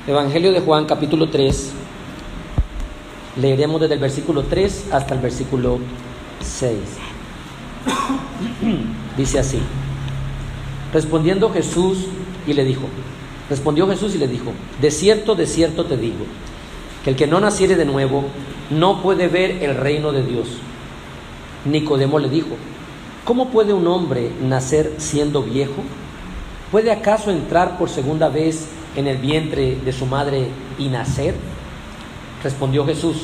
Evangelio de Juan, capítulo 3. Leeremos desde el versículo 3 hasta el versículo 6. Dice así: Respondió Jesús y le dijo, de cierto te digo, que el que no naciere de nuevo no puede ver el reino de Dios. Nicodemo le dijo, ¿cómo puede un hombre nacer siendo viejo? ¿Puede acaso entrar por segunda vez en el vientre de su madre y nacer? Respondió Jesús,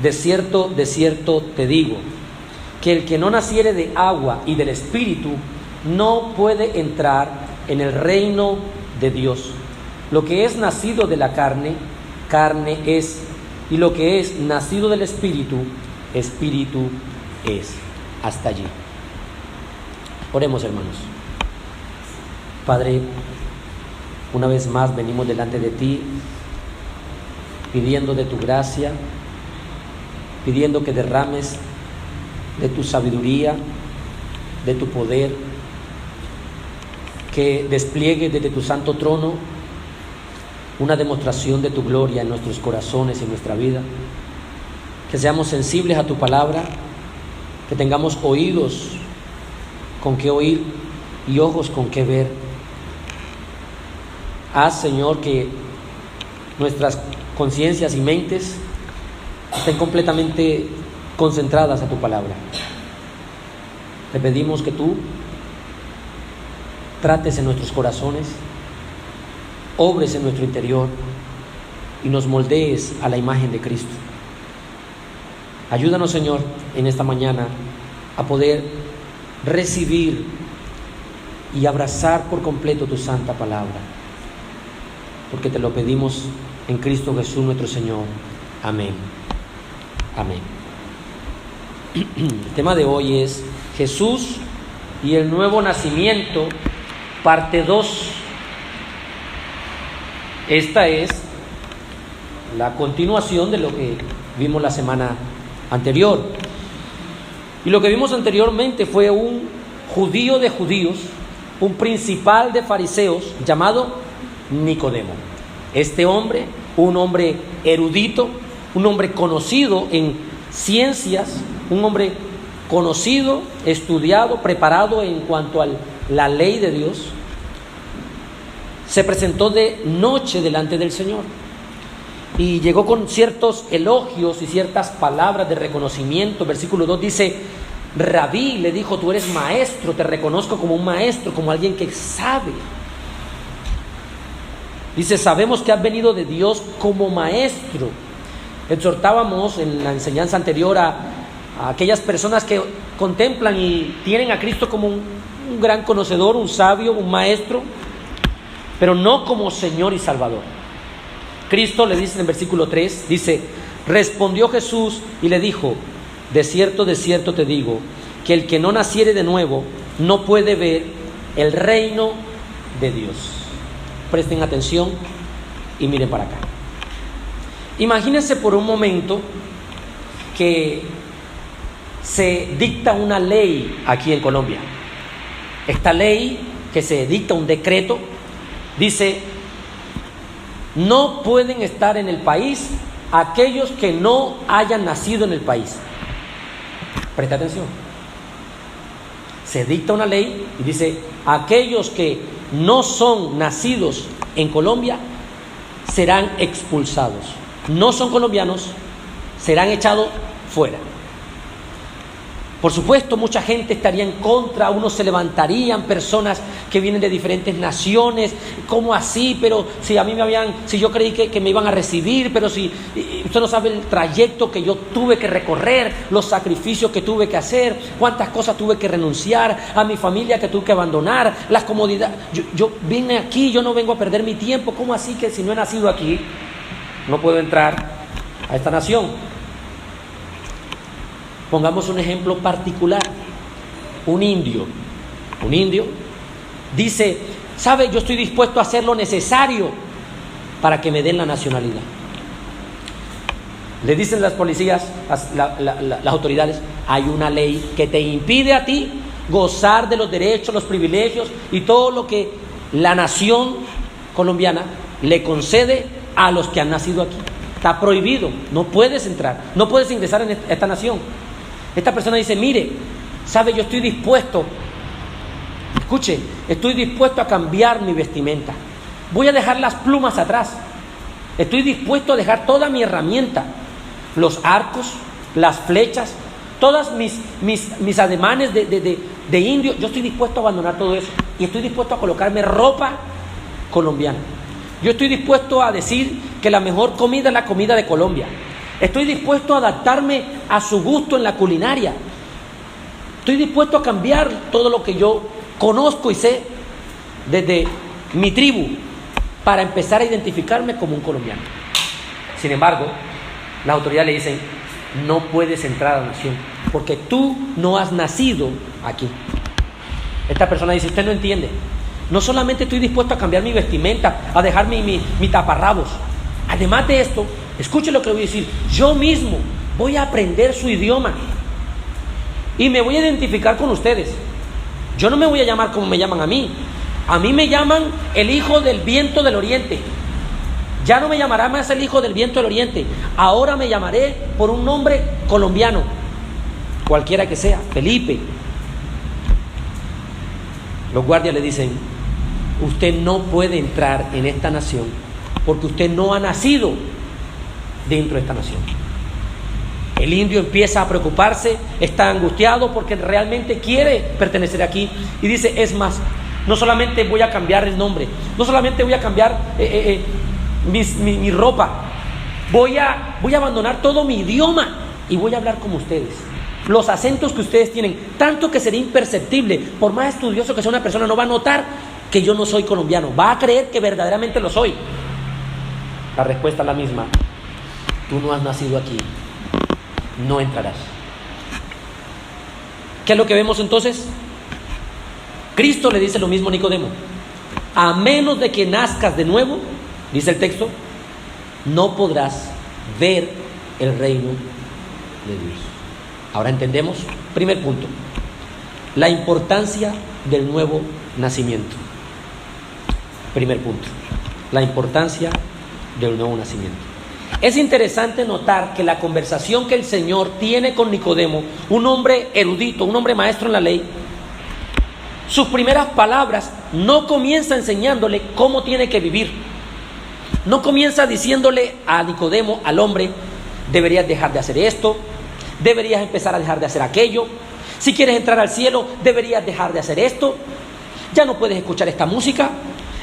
de cierto te digo, que el que no naciere de agua y del Espíritu no puede entrar en el reino de Dios. Lo que es nacido de la carne, carne es, y lo que es nacido del Espíritu, Espíritu es. Hasta allí. Oremos, hermanos. Padre, una vez más venimos delante de ti, pidiendo de tu gracia, pidiendo que derrames de tu sabiduría, de tu poder, que despliegues desde tu santo trono una demostración de tu gloria en nuestros corazones y en nuestra vida, que seamos sensibles a tu palabra, que tengamos oídos con que oír y ojos con que ver. Haz, Señor, que nuestras conciencias y mentes estén completamente concentradas a tu palabra. Te pedimos que tú trates en nuestros corazones, obres en nuestro interior y nos moldees a la imagen de Cristo. Ayúdanos, Señor, en esta mañana a poder recibir y abrazar por completo tu santa palabra, porque te lo pedimos en Cristo Jesús nuestro Señor. Amén. Amén. El tema de hoy es Jesús y el nuevo nacimiento, parte 2. Esta es la continuación de lo que vimos la semana anterior. Y lo que vimos anteriormente fue un judío de judíos, un principal de fariseos llamado Nicodemo. Este hombre, un hombre erudito, un hombre conocido en ciencias, un hombre conocido, estudiado, preparado en cuanto a la ley de Dios, se presentó de noche delante del Señor y llegó con ciertos elogios y ciertas palabras de reconocimiento. Versículo 2 dice: Rabí, le dijo, tú eres maestro, te reconozco como un maestro, como alguien que sabe. Dice, sabemos que has venido de Dios como maestro. Exhortábamos en la enseñanza anterior a aquellas personas que contemplan y tienen a Cristo como un gran conocedor, un sabio, un maestro, pero no como Señor y Salvador. Cristo le dice en el versículo 3, dice, respondió Jesús y le dijo, de cierto te digo, que el que no naciere de nuevo no puede ver el reino de Dios. Presten atención y miren para acá. Imagínense por un momento que se dicta una ley aquí en Colombia. Esta ley que se dicta, un decreto, dice, no pueden estar en el país aquellos que no hayan nacido en el país. Presta atención. Se dicta una ley y dice, aquellos que no son nacidos en Colombia serán expulsados. No son colombianos, serán echados fuera. Por supuesto, mucha gente estaría en contra, unos se levantarían, personas que vienen de diferentes naciones. ¿Cómo así? Pero si a mí si yo creí que me iban a recibir, pero si usted no sabe el trayecto que yo tuve que recorrer, los sacrificios que tuve que hacer, cuántas cosas tuve que renunciar, a mi familia que tuve que abandonar, las comodidades. Yo vine aquí, yo no vengo a perder mi tiempo. ¿Cómo así que si no he nacido aquí, no puedo entrar a esta nación? Pongamos un ejemplo particular. Un indio dice, ¿sabe? Yo estoy dispuesto a hacer lo necesario para que me den la nacionalidad. Le dicen las policías, las autoridades, hay una ley que te impide a ti gozar de los derechos, los privilegios y todo lo que la nación colombiana le concede a los que han nacido aquí. Está prohibido, no puedes entrar, no puedes ingresar en esta nación. Esta persona dice, mire, sabe, yo estoy dispuesto, escuche, estoy dispuesto a cambiar mi vestimenta. Voy a dejar las plumas atrás. Estoy dispuesto a dejar toda mi herramienta, los arcos, las flechas, todas mis ademanes de indio. Yo estoy dispuesto a abandonar todo eso y estoy dispuesto a colocarme ropa colombiana. Yo estoy dispuesto a decir que la mejor comida es la comida de Colombia. Estoy dispuesto a adaptarme a su gusto en la culinaria. Estoy dispuesto a cambiar todo lo que yo conozco y sé desde mi tribu para empezar a identificarme como un colombiano. Sin embargo, las autoridades le dicen, no puedes entrar a la nación porque tú no has nacido aquí. Esta persona dice, usted no entiende. No solamente estoy dispuesto a cambiar mi vestimenta, a dejar mi taparrabos. Además de esto, escuche lo que le voy a decir. Yo mismo voy a aprender su idioma y me voy a identificar con ustedes. Yo no me voy a llamar como me llaman a mí. A mí me llaman el hijo del viento del oriente. Ya no me llamará más el hijo del viento del oriente. Ahora me llamaré por un nombre colombiano, cualquiera que sea, Felipe. Los guardias le dicen, usted no puede entrar en esta nación porque usted no ha nacido dentro de esta nación. El indio empieza a preocuparse, está angustiado porque realmente quiere pertenecer aquí y dice, es más, no solamente voy a cambiar el nombre, no solamente voy a cambiar mi ropa, voy a abandonar todo mi idioma y voy a hablar como ustedes. Los acentos que ustedes tienen, tanto que sería imperceptible, por más estudioso que sea una persona, no va a notar que yo no soy colombiano, va a creer que verdaderamente lo soy. La respuesta es la misma, tú no has nacido aquí, no entrarás. ¿Qué es lo que vemos entonces? Cristo le dice lo mismo a Nicodemo, a menos de que nazcas de nuevo, dice el texto, no podrás ver el reino de Dios. Ahora entendemos, primer punto, la importancia del nuevo nacimiento. Primer punto, la importancia del nuevo nacimiento. Es interesante notar que la conversación que el Señor tiene con Nicodemo, un hombre erudito, un hombre maestro en la ley, sus primeras palabras no comienza enseñándole cómo tiene que vivir. No comienza diciéndole a Nicodemo, al hombre, deberías dejar de hacer esto, deberías empezar a dejar de hacer aquello. Si quieres entrar al cielo, deberías dejar de hacer esto. Ya no puedes escuchar esta música,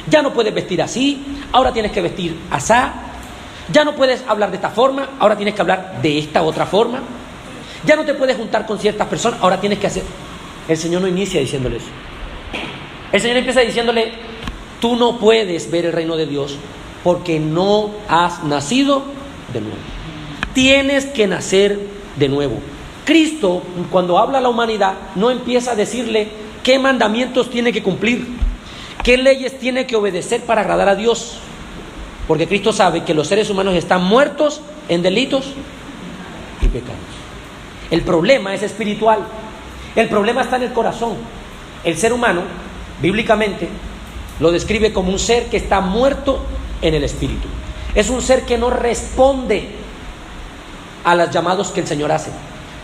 ya no puedes vestir así, ahora tienes que vestir asá. Ya no puedes hablar de esta forma, ahora tienes que hablar de esta otra forma. Ya no te puedes juntar con ciertas personas, ahora tienes que hacer. El Señor no inicia diciéndole eso. El Señor empieza diciéndole, tú no puedes ver el reino de Dios porque no has nacido de nuevo. Tienes que nacer de nuevo. Cristo, cuando habla a la humanidad, no empieza a decirle qué mandamientos tiene que cumplir, qué leyes tiene que obedecer para agradar a Dios. Porque Cristo sabe que los seres humanos están muertos en delitos y pecados. El problema es espiritual. El problema está en el corazón. El ser humano, bíblicamente, lo describe como un ser que está muerto en el espíritu. Es un ser que no responde a los llamados que el Señor hace.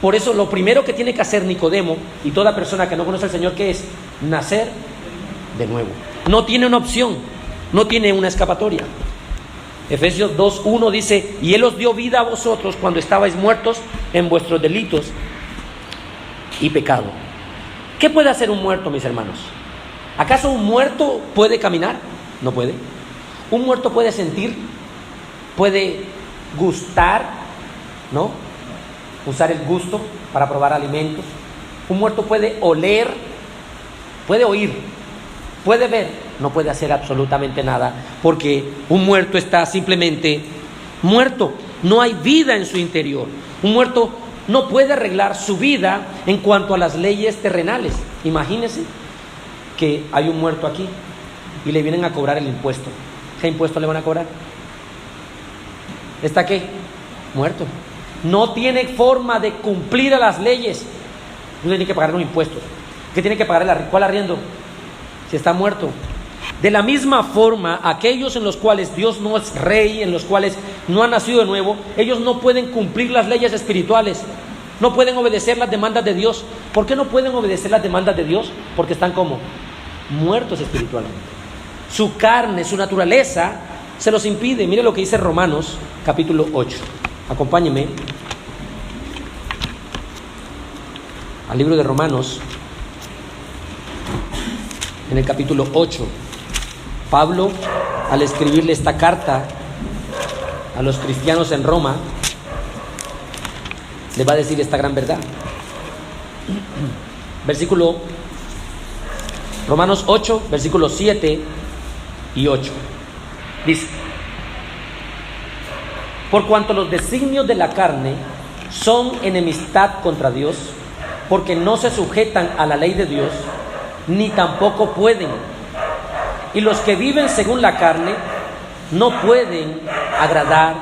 Por eso lo primero que tiene que hacer Nicodemo y toda persona que no conoce al Señor, ¿qué es? Nacer de nuevo. No tiene una opción, no tiene una escapatoria. Efesios 2:1 dice, y Él os dio vida a vosotros cuando estabais muertos en vuestros delitos y pecado. ¿Qué puede hacer un muerto, mis hermanos? ¿Acaso un muerto puede caminar? No puede. Un muerto puede sentir, puede gustar, ¿no? Usar el gusto para probar alimentos. Un muerto puede oler, puede oír, puede ver. No puede hacer absolutamente nada porque un muerto está simplemente muerto. No hay vida en su interior. Un muerto no puede arreglar su vida en cuanto a las leyes terrenales. Imagínense que hay un muerto aquí y le vienen a cobrar el impuesto. ¿Qué impuesto le van a cobrar? ¿Está qué? Muerto. No tiene forma de cumplir a las leyes. No tiene que pagar los impuestos. ¿Qué tiene que pagar? ¿Cuál arriendo? Si está muerto. De la misma forma, aquellos en los cuales Dios no es rey, en los cuales no han nacido de nuevo, ellos no pueden cumplir las leyes espirituales, no pueden obedecer las demandas de Dios. ¿Por qué no pueden obedecer las demandas de Dios? Porque están como muertos espiritualmente. Su carne, su naturaleza se los impide. Mire lo que dice Romanos capítulo 8. Acompáñeme al libro de Romanos, en el capítulo 8. Pablo, al escribirle esta carta a los cristianos en Roma, le va a decir esta gran verdad. Romanos 8, versículos 7 y 8. Dice: por cuanto los designios de la carne son enemistad contra Dios, porque no se sujetan a la ley de Dios, ni tampoco pueden. Y los que viven según la carne no pueden agradar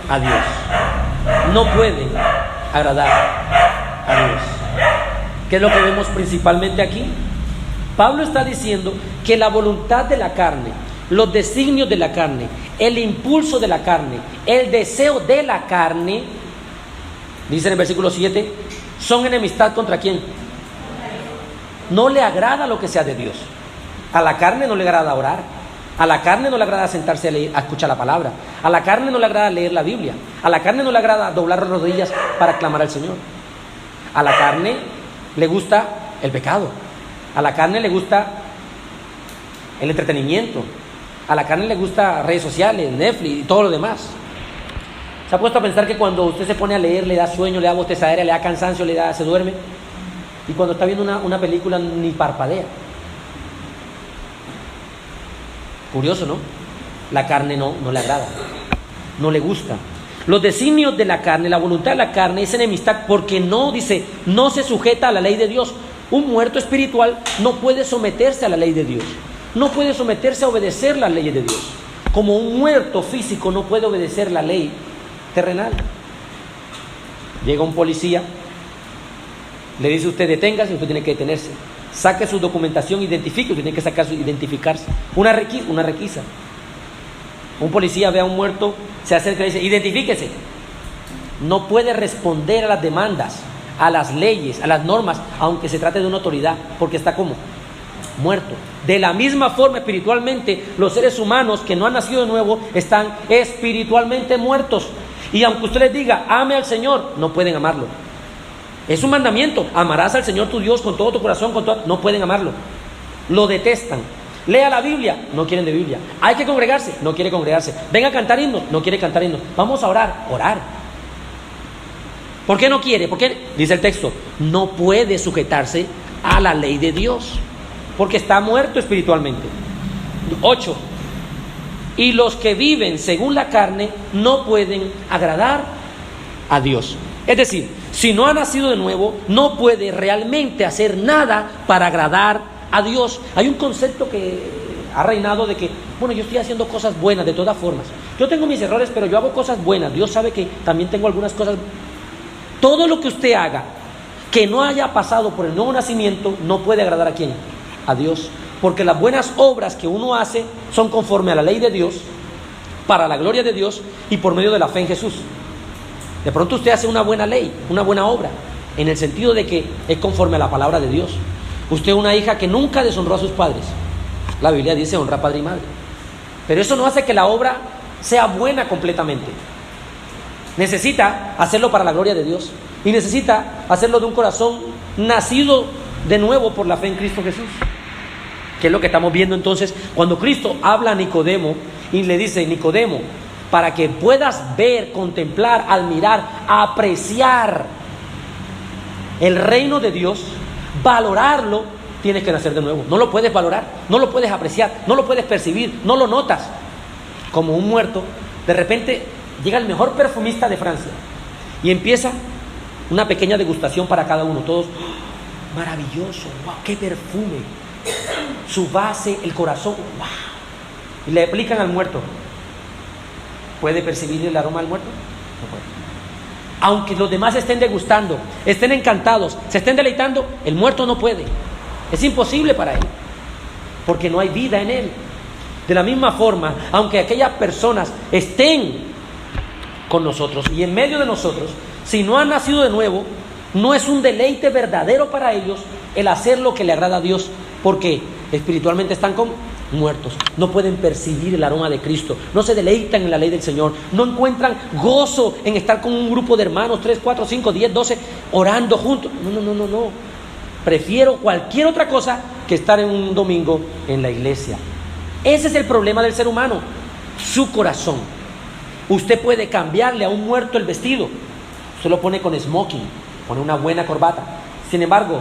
a Dios. No pueden agradar a Dios. ¿Qué es lo que vemos principalmente aquí? Pablo está diciendo que la voluntad de la carne, los designios de la carne, el impulso de la carne, el deseo de la carne, dice en el versículo 7, son enemistad ¿contra quién? No le agrada lo que sea de Dios. A la carne no le agrada orar. A la carne no le agrada sentarse a leer, a escuchar la palabra. A la carne no le agrada leer la Biblia. A la carne no le agrada doblar las rodillas para clamar al Señor. A la carne le gusta el pecado. A la carne le gusta el entretenimiento. A la carne le gusta redes sociales, Netflix y todo lo demás. ¿Se ha puesto a pensar que cuando usted se pone a leer le da sueño, le da bostezadera, le da cansancio, se duerme? Y cuando está viendo una película ni parpadea. Curioso, ¿no? La carne no le agrada, no le gusta. Los designios de la carne, la voluntad de la carne es enemistad porque no se sujeta a la ley de Dios. Un muerto espiritual no puede someterse a la ley de Dios, no puede someterse a obedecer las leyes de Dios, como un muerto físico no puede obedecer la ley terrenal. Llega un policía, le dice: usted deténgase, usted tiene que detenerse, saque su documentación, identifique, usted tiene que identificarse, una requisa. Un policía ve a un muerto, se acerca y dice: identifíquese. No puede responder a las demandas, a las leyes, a las normas, aunque se trate de una autoridad, porque está como muerto. De la misma forma, espiritualmente, los seres humanos que no han nacido de nuevo están espiritualmente muertos. Y aunque usted les diga: ame al Señor, no pueden amarlo. Es un mandamiento: amarás al Señor tu Dios con todo tu corazón, no pueden amarlo. Lo detestan. Lea la Biblia, no quieren de Biblia. Hay que congregarse, no quiere congregarse. Venga a cantar himnos, no quiere cantar himnos. Vamos a orar. ¿Por qué no quiere? Porque dice el texto: no puede sujetarse a la ley de Dios, porque está muerto espiritualmente. 8. Y los que viven según la carne no pueden agradar a Dios. Es decir, si no ha nacido de nuevo, no puede realmente hacer nada para agradar a Dios. Hay un concepto que ha reinado de que, bueno, yo estoy haciendo cosas buenas de todas formas. Yo tengo mis errores, pero yo hago cosas buenas. Dios sabe que también tengo algunas cosas. Todo lo que usted haga que no haya pasado por el nuevo nacimiento no puede agradar ¿a quién? A Dios. Porque las buenas obras que uno hace son conforme a la ley de Dios, para la gloria de Dios y por medio de la fe en Jesús. De pronto usted hace una buena ley, una buena obra, en el sentido de que es conforme a la palabra de Dios. Usted es una hija que nunca deshonró a sus padres. La Biblia dice: honra a padre y madre. Pero eso no hace que la obra sea buena completamente. Necesita hacerlo para la gloria de Dios. Y necesita hacerlo de un corazón nacido de nuevo por la fe en Cristo Jesús. ¿Qué es lo que estamos viendo entonces? Cuando Cristo habla a Nicodemo y le dice: Nicodemo, para que puedas ver, contemplar, admirar, apreciar el reino de Dios, valorarlo, tienes que nacer de nuevo. No lo puedes valorar, no lo puedes apreciar, no lo puedes percibir, no lo notas. Como un muerto, de repente llega el mejor perfumista de Francia y empieza una pequeña degustación para cada uno. Todos: ¡oh, maravilloso! ¡Wow! ¡Qué perfume! Su base, el corazón, ¡wow! Y le aplican al muerto. ¿Puede percibir el aroma del muerto? No puede. Aunque los demás estén degustando, estén encantados, se estén deleitando, el muerto no puede. Es imposible para él, porque no hay vida en él. De la misma forma, aunque aquellas personas estén con nosotros y en medio de nosotros, si no han nacido de nuevo, no es un deleite verdadero para ellos el hacer lo que le agrada a Dios, porque espiritualmente están como muertos, no pueden percibir el aroma de Cristo, no se deleitan en la ley del Señor, no encuentran gozo en estar con un grupo de hermanos, 3, 4, 5, 10, 12, orando juntos. No. Prefiero cualquier otra cosa que estar en un domingo en la iglesia. Ese es el problema del ser humano, su corazón. Usted puede cambiarle a un muerto el vestido, se lo pone con smoking, pone una buena corbata, sin embargo,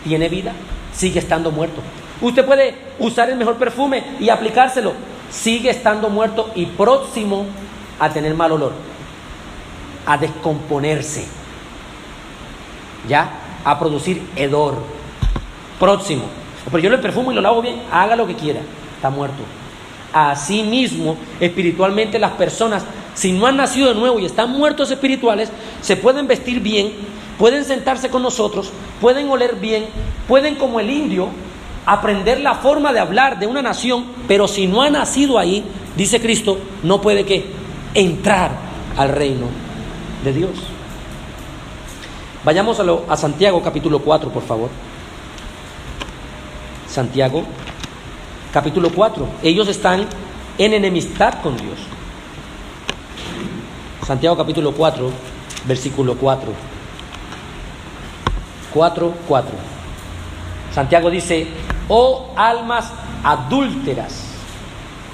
tiene vida, sigue estando muerto. Usted puede usar el mejor perfume y aplicárselo, sigue estando muerto y próximo a tener mal olor, a descomponerse, ya, a producir hedor, próximo. Pero yo lo perfumo y lo lavo bien, haga lo que quiera, está muerto. Asimismo, espiritualmente las personas, si no han nacido de nuevo y están muertos espirituales, se pueden vestir bien, pueden sentarse con nosotros, pueden oler bien, pueden, como el indio, aprender la forma de hablar de una nación, pero si no ha nacido ahí, dice Cristo, no puede ¿qué? Entrar al reino de Dios. Vayamos a Santiago capítulo 4, por favor. Santiago capítulo 4. Ellos están en enemistad con Dios. Santiago capítulo 4, versículo 4. 4. Santiago dice: oh almas adúlteras,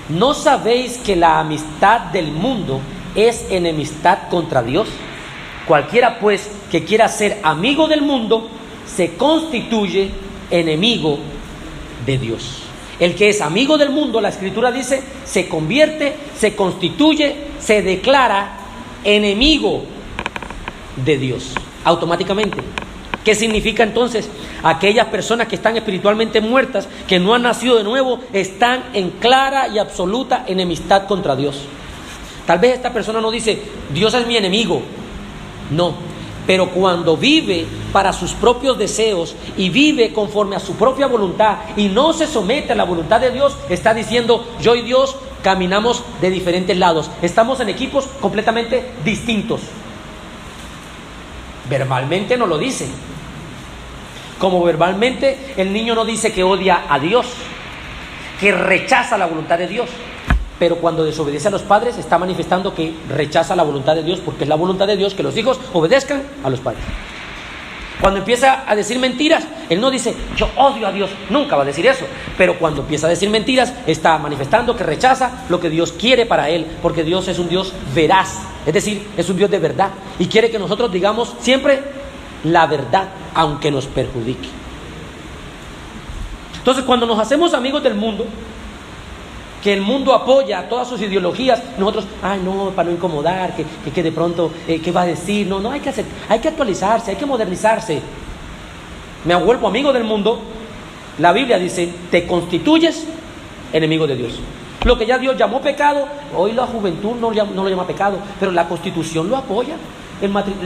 ¿no sabéis que la amistad del mundo es enemistad contra Dios? Cualquiera pues que quiera ser amigo del mundo se constituye enemigo de Dios. El que es amigo del mundo, la Escritura dice, se convierte, se constituye, se declara enemigo de Dios automáticamente. ¿Qué significa entonces? Aquellas personas que están espiritualmente muertas, que no han nacido de nuevo, están en clara y absoluta enemistad contra Dios. Tal vez esta persona no dice, Dios es mi enemigo. No, pero cuando vive para sus propios deseos y vive conforme a su propia voluntad y no se somete a la voluntad de Dios, está diciendo, yo y Dios caminamos de diferentes lados, estamos en equipos completamente distintos. Verbalmente no lo dice. Como verbalmente el niño no dice que odia a Dios, que rechaza la voluntad de Dios, pero cuando desobedece a los padres está manifestando que rechaza la voluntad de Dios, porque es la voluntad de Dios que los hijos obedezcan a los padres. Cuando empieza a decir mentiras, él no dice yo odio a Dios, nunca va a decir eso, pero cuando empieza a decir mentiras está manifestando que rechaza lo que Dios quiere para él, porque Dios es un Dios veraz, es decir, es un Dios de verdad y quiere que nosotros digamos siempre la verdad, aunque nos perjudique. Entonces, cuando nos hacemos amigos del mundo, que el mundo apoya todas sus ideologías, nosotros, ay no, para no incomodar, que de pronto, ¿qué va a decir? No, hay que actualizarse, hay que modernizarse. Me vuelvo amigo del mundo. La Biblia dice, te constituyes enemigo de Dios. Lo que ya Dios llamó pecado, hoy la juventud no lo llama pecado, pero la Constitución lo apoya.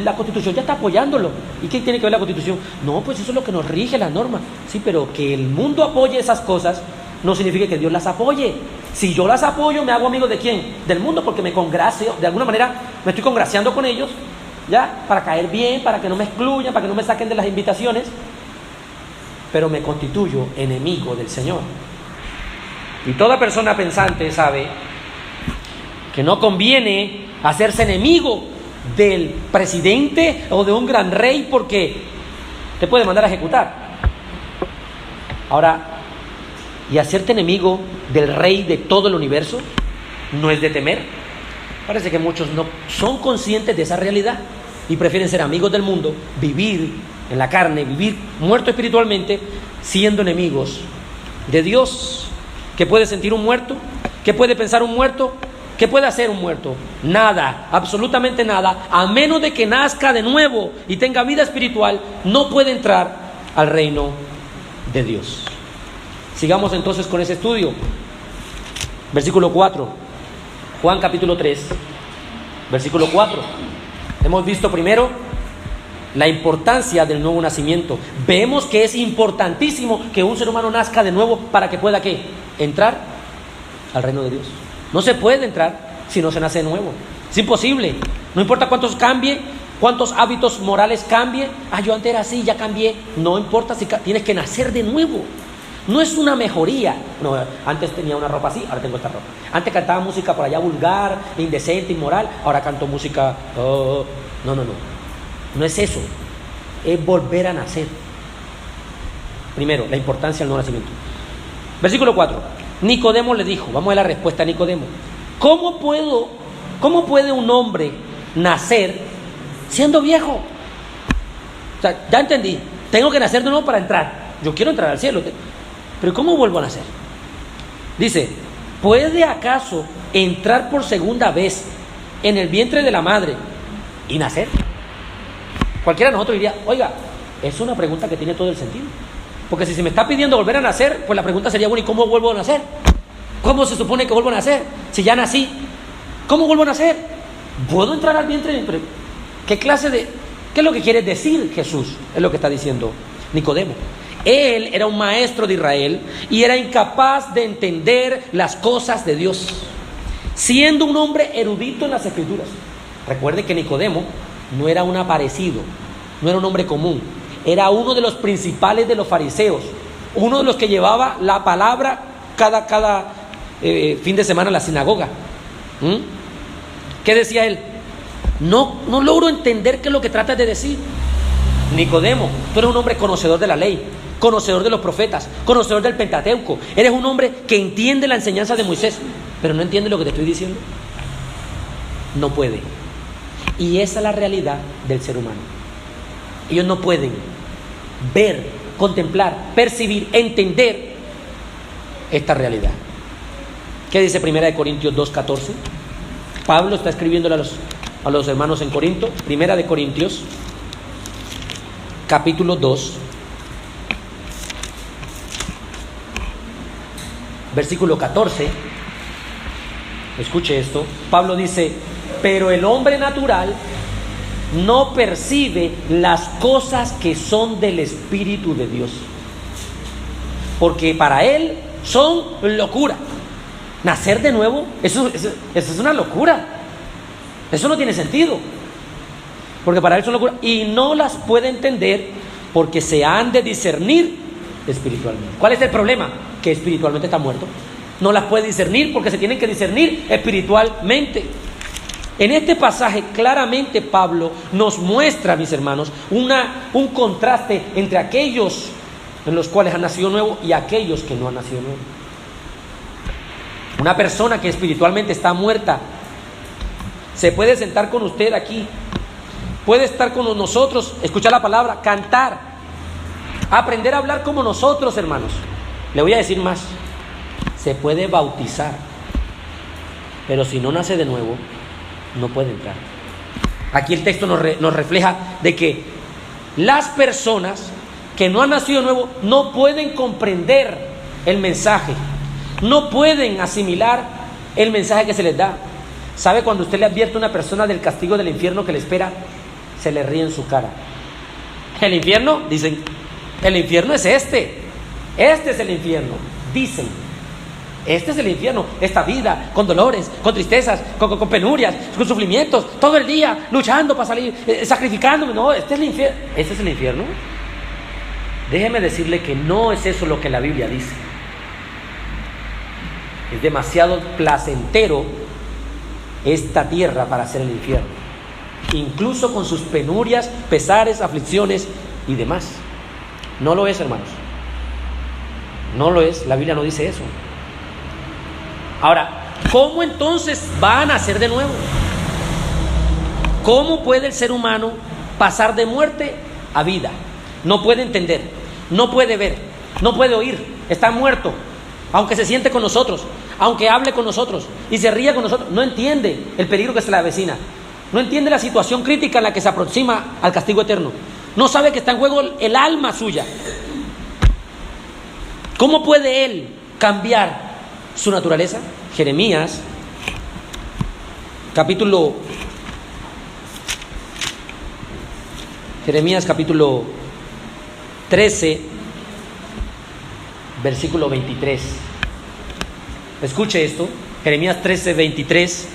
La Constitución ya está apoyándolo. ¿Y qué tiene que ver la Constitución? No, pues eso es lo que nos rige, la norma. Sí, pero que el mundo apoye esas cosas no significa que Dios las apoye. Si yo las apoyo, ¿me hago amigo de quién? Del mundo, porque me congracio, de alguna manera me estoy congraciando con ellos, ¿ya? Para caer bien, para que no me excluyan, para que no me saquen de las invitaciones. Pero me constituyo enemigo del Señor. Y toda persona pensante sabe que no conviene hacerse enemigo del presidente o de un gran rey, porque te puede mandar a ejecutar. Ahora, y hacerte enemigo del rey de todo el universo no es de temer. Parece que muchos no son conscientes de esa realidad y prefieren ser amigos del mundo, vivir en la carne, vivir muerto espiritualmente, siendo enemigos de Dios. ¿Qué puede sentir un muerto? ¿Qué puede pensar un muerto? ¿Qué puede hacer un muerto? Nada, absolutamente nada, a menos de que nazca de nuevo y tenga vida espiritual, no puede entrar al reino de Dios. Sigamos entonces con ese estudio. Versículo 4, Juan capítulo 3, versículo 4. Hemos visto primero la importancia del nuevo nacimiento. Vemos que es importantísimo que un ser humano nazca de nuevo para que pueda ¿qué? Entrar al reino de Dios. No se puede entrar si no se nace de nuevo. Es imposible. No importa cuántos cambie, cuántos hábitos morales cambie. Yo antes era así, ya cambié. No importa si tienes que nacer de nuevo. No es una mejoría. No, antes tenía una ropa así, ahora tengo esta ropa. Antes cantaba música por allá vulgar, indecente, inmoral. Ahora canto música... No. No es eso. Es volver a nacer. Primero, la importancia del nuevo nacimiento. Versículo 4. Nicodemo le dijo, vamos a ver la respuesta a Nicodemo. ¿Cómo puede un hombre nacer siendo viejo? O sea, ya entendí. Tengo que nacer de nuevo para entrar. Yo quiero entrar al cielo. Pero ¿cómo vuelvo a nacer? Dice, ¿puede acaso entrar por segunda vez en el vientre de la madre y nacer? Cualquiera de nosotros diría, oiga, es una pregunta que tiene todo el sentido. Porque si se me está pidiendo volver a nacer, pues la pregunta sería, bueno, ¿y cómo vuelvo a nacer? ¿Cómo se supone que vuelvo a nacer? Si ya nací, ¿cómo vuelvo a nacer? ¿Puedo entrar al vientre? ¿Qué es lo que quiere decir Jesús? Es lo que está diciendo Nicodemo. Él era un maestro de Israel y era incapaz de entender las cosas de Dios, siendo un hombre erudito en las Escrituras. Recuerde que Nicodemo no era un aparecido, no era un hombre común, era uno de los principales de los fariseos, uno de los que llevaba la palabra cada fin de semana a la sinagoga. ¿Qué decía él? No logro entender qué es lo que tratas de decir. Nicodemo, tú eres un hombre conocedor de la ley, conocedor de los profetas, conocedor del Pentateuco. Eres un hombre que entiende la enseñanza de Moisés, pero no entiende lo que te estoy diciendo. No puede. Y esa es la realidad del ser humano. Ellos no pueden ver, contemplar, percibir, entender esta realidad. ¿Qué dice 1 Corintios 2:14? Pablo está escribiéndole a los hermanos en Corinto. 1 Corintios, capítulo 2, versículo 14. Escuche esto. Pablo dice, pero el hombre natural no percibe las cosas que son del Espíritu de Dios, porque para él son locura. Nacer de nuevo, eso es una locura. Eso no tiene sentido, porque para él son locura y no las puede entender porque se han de discernir espiritualmente. ¿Cuál es el problema? Que espiritualmente está muerto. No las puede discernir porque se tienen que discernir espiritualmente. En este pasaje claramente Pablo nos muestra, mis hermanos, un contraste entre aquellos en los cuales han nacido nuevo y aquellos que no han nacido nuevo. Una persona que espiritualmente está muerta se puede sentar con usted aquí, puede estar con nosotros, escuchar la palabra, cantar, aprender a hablar como nosotros, hermanos. Le voy a decir más, se puede bautizar, pero si no nace de nuevo, no puede entrar. Aquí el texto nos refleja de que las personas que no han nacido de nuevo no pueden comprender el mensaje, no pueden asimilar el mensaje que se les da. ¿Sabe cuando usted le advierte a una persona del castigo del infierno que le espera? Se le ríe en su cara. El infierno, dicen, el infierno es este es el infierno, dicen. Este es el infierno, esta vida, con dolores, con tristezas, con penurias, con sufrimientos, todo el día luchando para salir, sacrificándome. No, este es el infierno. ¿Este es el infierno? Déjeme decirle que no es eso lo que la Biblia dice. Es demasiado placentero esta tierra para ser el infierno, incluso con sus penurias, pesares, aflicciones y demás. No lo es, hermanos. No lo es, la Biblia no dice eso. Ahora, ¿cómo entonces va a nacer de nuevo? ¿Cómo puede el ser humano pasar de muerte a vida? No puede entender, no puede ver, no puede oír, está muerto. Aunque se siente con nosotros, aunque hable con nosotros y se ría con nosotros, no entiende el peligro que se le avecina, no entiende la situación crítica en la que se aproxima al castigo eterno, no sabe que está en juego el alma suya. ¿Cómo puede él cambiar su naturaleza? Jeremías, capítulo 13, versículo 23. escuche esto, Jeremías 13:23,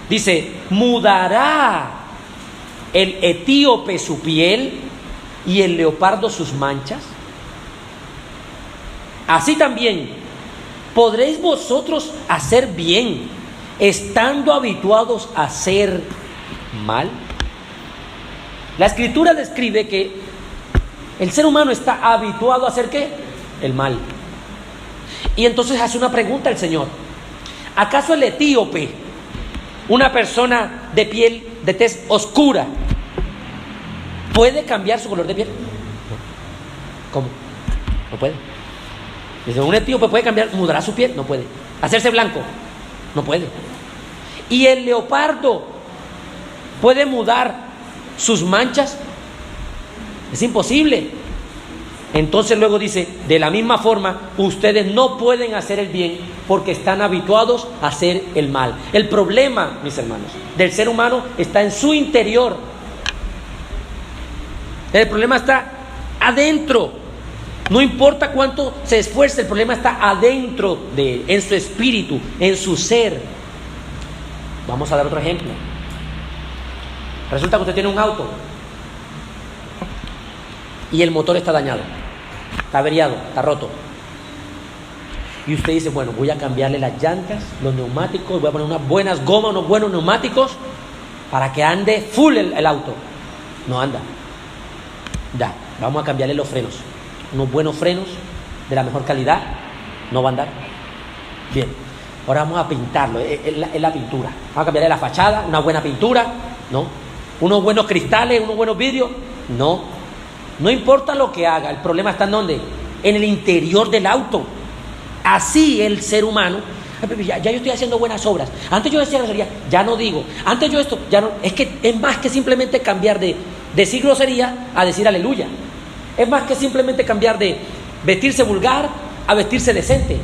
dice, mudará el etíope su piel y el leopardo sus manchas. Así también, ¿podréis vosotros hacer bien estando habituados a hacer mal? La Escritura describe que el ser humano está habituado a hacer ¿qué? El mal. Y entonces hace una pregunta el Señor. ¿Acaso el etíope, una persona de piel, de tez oscura, puede cambiar su color de piel? No. ¿Cómo? No puede. Dice, un etíope puede cambiar, mudará su piel, no puede. Hacerse blanco, no puede. Y el leopardo puede mudar sus manchas, es imposible. Entonces luego dice, de la misma forma, ustedes no pueden hacer el bien porque están habituados a hacer el mal. El problema, mis hermanos, del ser humano está en su interior. El problema está adentro. No importa cuánto se esfuerce, el problema está adentro de él, en su espíritu, en su ser. Vamos a dar otro ejemplo. Resulta que usted tiene un auto y el motor está dañado, está averiado, está roto. Y usted dice, bueno, voy a cambiarle las llantas, los neumáticos, voy a poner unas buenas gomas, unos buenos neumáticos para que ande full el auto. No anda. Ya, vamos a cambiarle los frenos. Unos buenos frenos de la mejor calidad, no va a andar. Bien, ahora vamos a pintarlo, es la pintura. Vamos a cambiarle la fachada, una buena pintura, ¿no? Unos buenos cristales, unos buenos vidrios, no. No importa lo que haga, el problema está en ¿dónde? En el interior del auto. Así el ser humano, ya yo estoy haciendo buenas obras. Antes yo decía grosería, ya no digo. Antes yo esto, ya no. Es que es más que simplemente cambiar de decir grosería a decir aleluya. Es más que simplemente cambiar de vestirse vulgar a vestirse decente.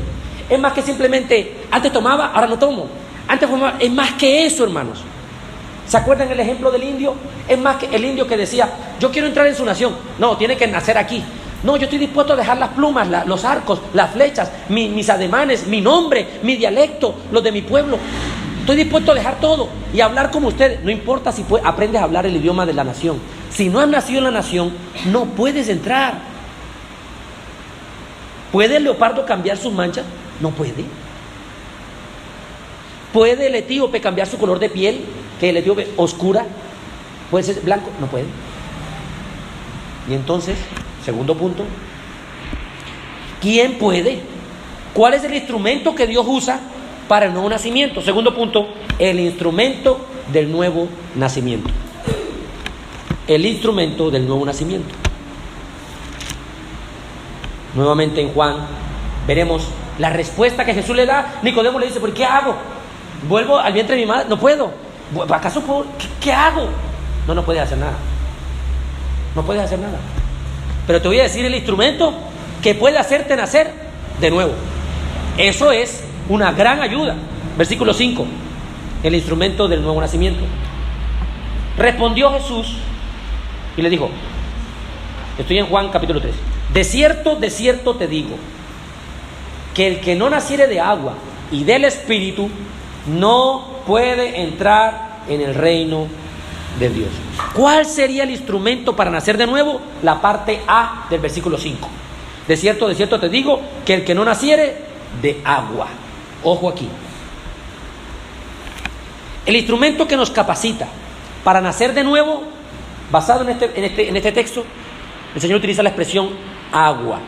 Es más que simplemente, antes tomaba, ahora no tomo. Antes fumaba. Es más que eso, hermanos. ¿Se acuerdan el ejemplo del indio? Es más que el indio que decía, yo quiero entrar en su nación. No, tiene que nacer aquí. No, yo estoy dispuesto a dejar las plumas, los arcos, las flechas, mis ademanes, mi nombre, mi dialecto, los de mi pueblo. Estoy dispuesto a dejar todo y hablar como ustedes. No importa si aprendes a hablar el idioma de la nación. Si no has nacido en la nación, no puedes entrar. ¿Puede el leopardo cambiar sus manchas? No puede. ¿Puede el etíope cambiar su color de piel? Que el etíope oscura, puede ser blanco, no puede. Y entonces, segundo punto, ¿quién puede? ¿Cuál es el instrumento que Dios usa para el nuevo nacimiento? Segundo punto, el instrumento del nuevo nacimiento. El instrumento del nuevo nacimiento. Nuevamente en Juan veremos la respuesta que Jesús le da. Nicodemo le dice, ¿por qué hago? ¿Vuelvo al vientre de mi madre? No puedo. ¿Acaso puedo? ¿Qué hago? No puedes hacer nada. No puedes hacer nada. Pero te voy a decir el instrumento que puede hacerte nacer de nuevo. Eso es una gran ayuda. Versículo 5. El instrumento del nuevo nacimiento. Respondió Jesús y le dijo, estoy en Juan capítulo 3. De cierto te digo, que el que no naciere de agua y del Espíritu no puede entrar en el reino de Dios. ¿Cuál sería el instrumento para nacer de nuevo? La parte A del versículo 5. De cierto te digo, que el que no naciere de agua. Ojo aquí. El instrumento que nos capacita para nacer de nuevo, basado en este texto, el Señor utiliza la expresión agua.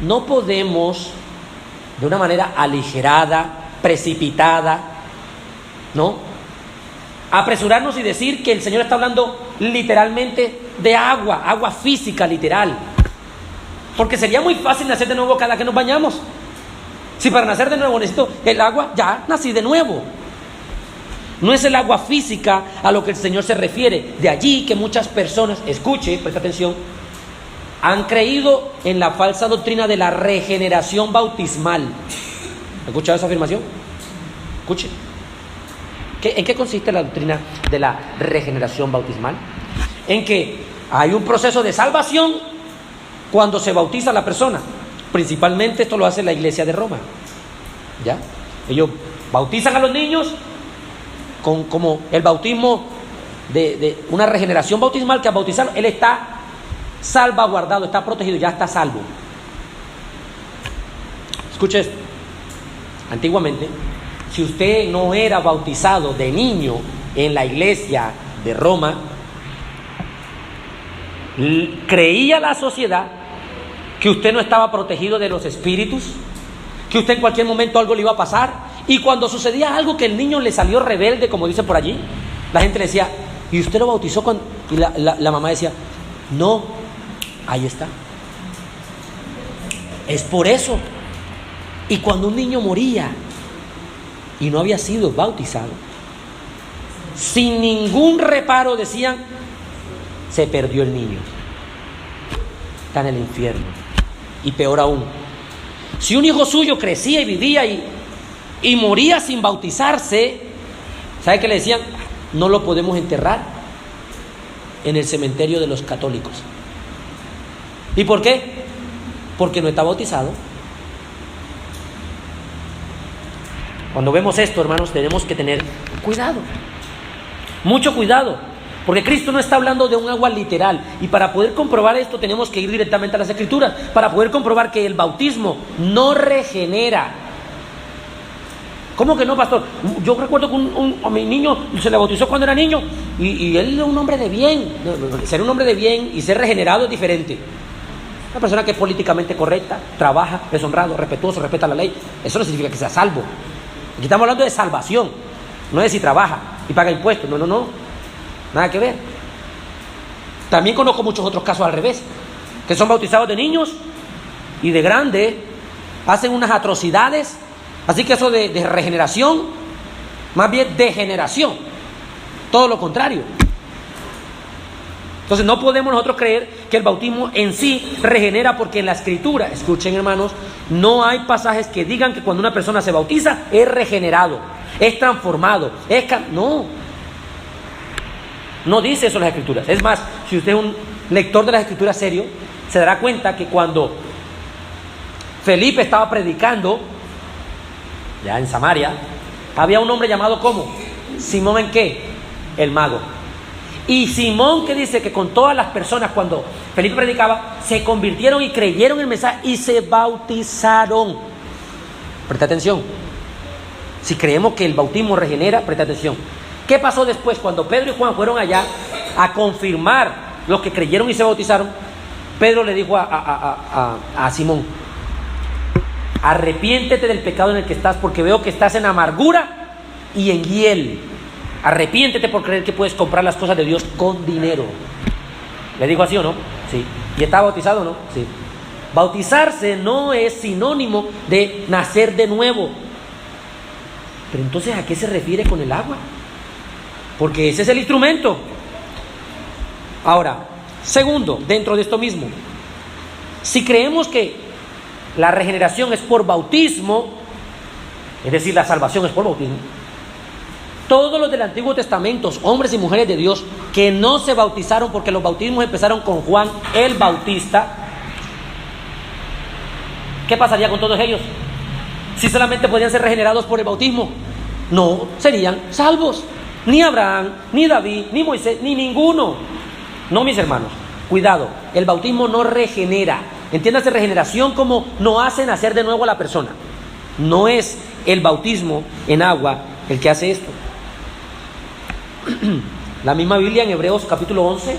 No podemos, de una manera aligerada, precipitada, ¿no?, apresurarnos y decir que el Señor está hablando literalmente de agua, agua física, literal. Porque sería muy fácil nacer de nuevo cada que nos bañamos. Si para nacer de nuevo necesito el agua, ya nací de nuevo. No es el agua física a lo que el Señor se refiere. De allí que muchas personas, escuche, presta atención, han creído en la falsa doctrina de la regeneración bautismal. ¿Ha escuchado esa afirmación? Escuche. ¿En qué consiste la doctrina de la regeneración bautismal? En que hay un proceso de salvación cuando se bautiza a la persona. Principalmente esto lo hace la Iglesia de Roma, ¿ya? Ellos bautizan a los niños con como el bautismo de una regeneración bautismal, que al bautizarlo, él está salvaguardado, está protegido, ya está salvo. Escuche esto. Antiguamente, si usted no era bautizado de niño en la iglesia de Roma, creía la sociedad que usted no estaba protegido de los espíritus, que usted en cualquier momento algo le iba a pasar, y cuando sucedía algo que el niño le salió rebelde, como dice por allí, la gente le decía, ¿y usted lo bautizó cuando? Y la mamá decía, no, ahí está. Es por eso. Y cuando un niño moría y no había sido bautizado, sin ningún reparo decían, se perdió el niño, está en el infierno. Y peor aún, si un hijo suyo crecía y vivía y moría sin bautizarse, ¿sabe qué le decían? No lo podemos enterrar en el cementerio de los católicos. ¿Y por qué? Porque no está bautizado. Cuando vemos esto, hermanos, tenemos que tener cuidado, mucho cuidado, porque Cristo no está hablando de un agua literal, y para poder comprobar esto tenemos que ir directamente a las Escrituras, para poder comprobar que el bautismo no regenera. ¿Cómo que no, pastor? Yo recuerdo que a mi niño se le bautizó cuando era niño, y él es un hombre de bien. Ser un hombre de bien y ser regenerado es diferente. Una persona que es políticamente correcta, trabaja, es honrado, respetuoso, respeta la ley, eso no significa que sea salvo. Aquí estamos hablando de salvación, no de si trabaja y paga impuestos, no, nada que ver. También conozco muchos otros casos al revés, que son bautizados de niños y de grandes hacen unas atrocidades, así que eso de regeneración, más bien degeneración, todo lo contrario. Entonces no podemos nosotros creer que el bautismo en sí regenera, porque en la Escritura, escuchen hermanos, no hay pasajes que digan que cuando una persona se bautiza es regenerado, es transformado, no dice eso en las Escrituras. Es más, si usted es un lector de las Escrituras serio, se dará cuenta que cuando Felipe estaba predicando ya en Samaria, había un hombre llamado ¿cómo? Simón, ¿en qué? El mago. Y Simón, que dice que con todas las personas cuando Felipe predicaba, se convirtieron y creyeron en el mensaje y se bautizaron. Presta atención. Si creemos que el bautismo regenera, presta atención. ¿Qué pasó después? Cuando Pedro y Juan fueron allá a confirmar los que creyeron y se bautizaron, Pedro le dijo a Simón, arrepiéntete del pecado en el que estás, porque veo que estás en amargura y en hiel. Arrepiéntete por creer que puedes comprar las cosas de Dios con dinero. ¿Le dijo así o no? Sí. ¿Y está bautizado o no? Sí. Bautizarse no es sinónimo de nacer de nuevo. Pero entonces, ¿a qué se refiere con el agua? Porque ese es el instrumento. Ahora, segundo, dentro de esto mismo, si creemos que la regeneración es por bautismo, es decir, la salvación es por bautismo, todos los del Antiguo Testamento, hombres y mujeres de Dios, que no se bautizaron, porque los bautismos empezaron con Juan el Bautista, ¿qué pasaría con todos ellos? Si solamente podían ser regenerados por el bautismo, no serían salvos. Ni Abraham, ni David, ni Moisés, ni ninguno. No, mis hermanos, cuidado, el bautismo no regenera. Entiéndase regeneración como no hace nacer de nuevo a la persona. No es el bautismo en agua el que hace esto. La misma Biblia en Hebreos capítulo 11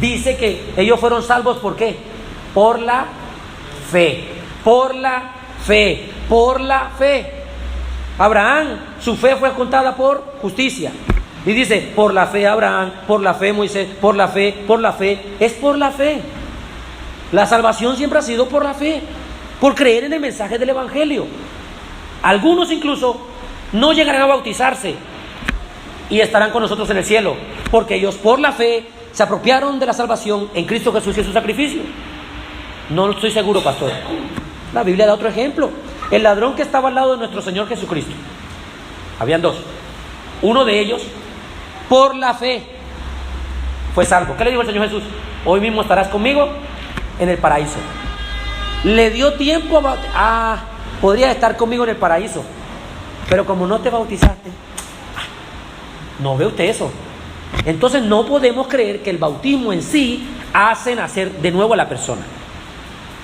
dice que ellos fueron salvos ¿por qué? Por la fe. Por la fe. Por la fe. Abraham, su fe fue contada por justicia. Y dice, por la fe Abraham, por la fe Moisés, por la fe, es por la fe. La salvación siempre ha sido por la fe, por creer en el mensaje del Evangelio. Algunos incluso no llegarán a bautizarse y estarán con nosotros en el cielo, porque ellos por la fe se apropiaron de la salvación en Cristo Jesús y su sacrificio. No estoy seguro, pastor. La Biblia da otro ejemplo. El ladrón que estaba al lado de nuestro Señor Jesucristo. Habían dos. Uno de ellos, por la fe, fue salvo. ¿Qué le dijo el Señor Jesús? Hoy mismo estarás conmigo en el paraíso. Le dio tiempo podría estar conmigo en el paraíso, pero como no te bautizaste, no ve usted eso. Entonces no podemos creer que el bautismo en sí hace nacer de nuevo a la persona.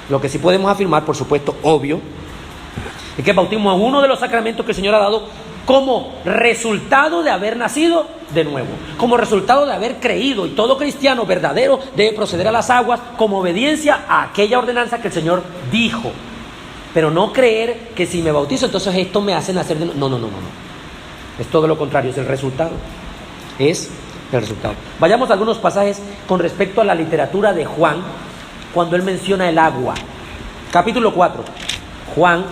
Lo que sí podemos afirmar, por supuesto, obvio, es que el bautismo es uno de los sacramentos que el Señor ha dado como resultado de haber nacido de nuevo, como resultado de haber creído, y todo cristiano verdadero debe proceder a las aguas como obediencia a aquella ordenanza que el Señor dijo, pero no creer que si me bautizo entonces esto me hace nacer de nuevo. No, es todo lo contrario, es el resultado, Vayamos a algunos pasajes con respecto a la literatura de Juan, cuando él menciona el agua. Capítulo 4, Juan,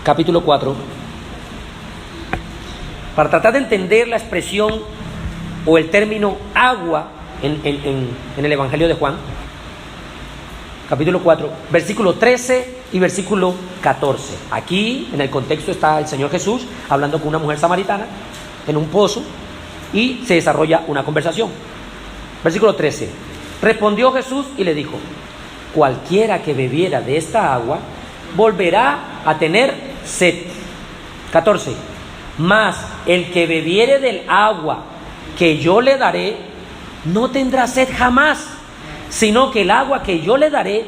capítulo 4, para tratar de entender la expresión o el término agua en el Evangelio de Juan, capítulo 4, versículo 13 y versículo 14. Aquí, en el contexto, está el Señor Jesús hablando con una mujer samaritana en un pozo y se desarrolla una conversación. Versículo 13. Respondió Jesús y le dijo: cualquiera que bebiera de esta agua volverá a tener sed. 14. Mas el que bebiere del agua que yo le daré no tendrá sed jamás, sino que el agua que yo le daré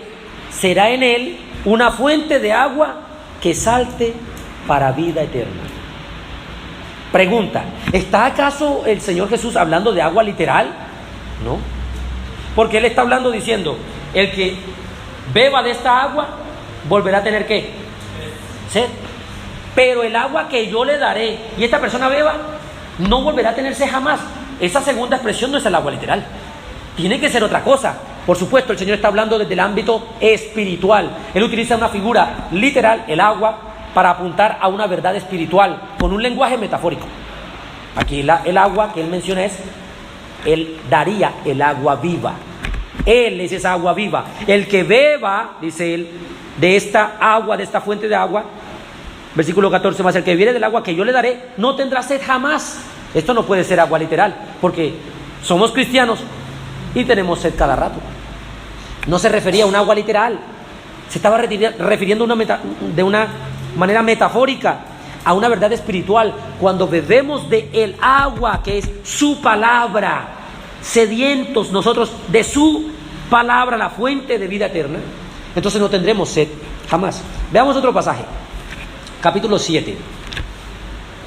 será en él una fuente de agua que salte para vida eterna. Pregunta: ¿está acaso el Señor Jesús hablando de agua literal? No, porque Él está hablando diciendo: el que beba de esta agua volverá a tener ¿qué? Sed. Pero el agua que yo le daré y esta persona beba, no volverá a tener sed jamás. Esa segunda expresión no es el agua literal, tiene que ser otra cosa. Por supuesto, el Señor está hablando desde el ámbito espiritual. Él utiliza una figura literal, el agua, para apuntar a una verdad espiritual, con un lenguaje metafórico. Aquí el agua que Él menciona es: Él daría el agua viva. Él es esa agua viva. El que beba, dice Él, de esta agua, de esta fuente de agua, versículo 14, más el que bebiere del agua que yo le daré, no tendrá sed jamás. Esto no puede ser agua literal, porque somos cristianos y tenemos sed cada rato. No se refería a un agua literal, se estaba refiriendo de una manera metafórica a una verdad espiritual. Cuando bebemos de el agua que es su palabra, sedientos nosotros de su palabra, la fuente de vida eterna, entonces no tendremos sed jamás. Veamos otro pasaje, capítulo 7,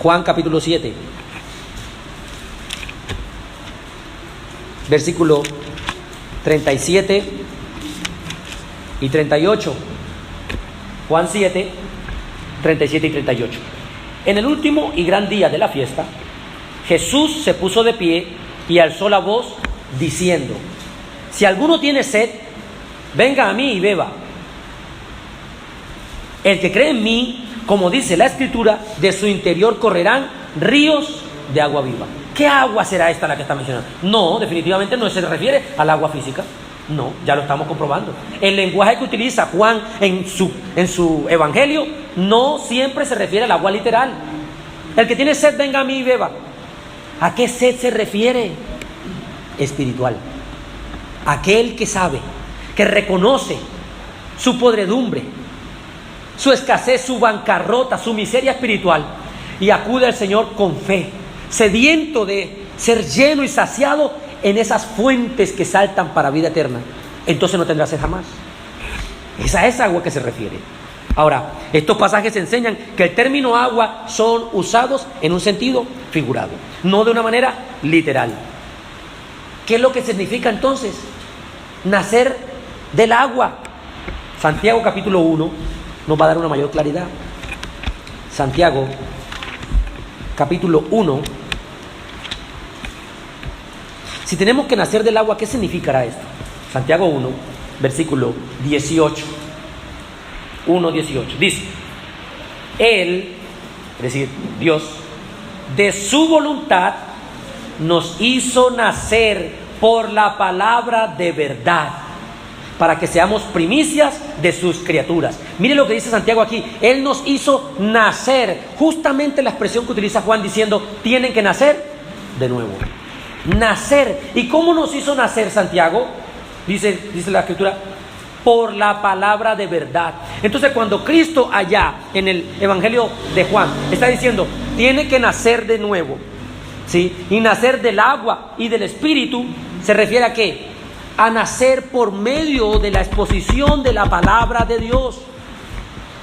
Juan capítulo 7, versículo 37 y 38. Juan 7, 37 y 38. En el último y gran día de la fiesta, Jesús se puso de pie y alzó la voz diciendo: si alguno tiene sed, venga a mí y beba. El que cree en mí, como dice la Escritura, de su interior correrán ríos de agua viva. ¿Qué agua será esta la que está mencionando? No, definitivamente no se refiere al agua física. No, ya lo estamos comprobando. El lenguaje que utiliza Juan en su evangelio no siempre se refiere al agua literal. El que tiene sed, venga a mí y beba. ¿A qué sed se refiere? Espiritual. Aquel que sabe, que reconoce su podredumbre, su escasez, su bancarrota, su miseria espiritual, y acude al Señor con fe, sediento de ser lleno y saciado en esas fuentes que saltan para vida eterna, entonces no tendrá sed jamás. Esa es agua que se refiere. Ahora, estos pasajes enseñan que el término agua son usados en un sentido figurado, no de una manera literal. ¿Qué es lo que significa entonces nacer del agua? Santiago capítulo 1 nos va a dar una mayor claridad. Santiago capítulo 1. Si tenemos que nacer del agua, ¿qué significará esto? Santiago 1, versículo 18. 1:18. Dice: Él, es decir, Dios, de su voluntad nos hizo nacer por la palabra de verdad, para que seamos primicias de sus criaturas. Mire lo que dice Santiago aquí: Él nos hizo nacer. Justamente la expresión que utiliza Juan diciendo: tienen que nacer de nuevo. Nacer. ¿Y cómo nos hizo nacer Santiago? Dice la Escritura: por la palabra de verdad. Entonces, cuando Cristo allá en el Evangelio de Juan está diciendo, tiene que nacer de nuevo, ¿sí? Y nacer del agua y del Espíritu, ¿se refiere a qué? A nacer por medio de la exposición de la palabra de Dios.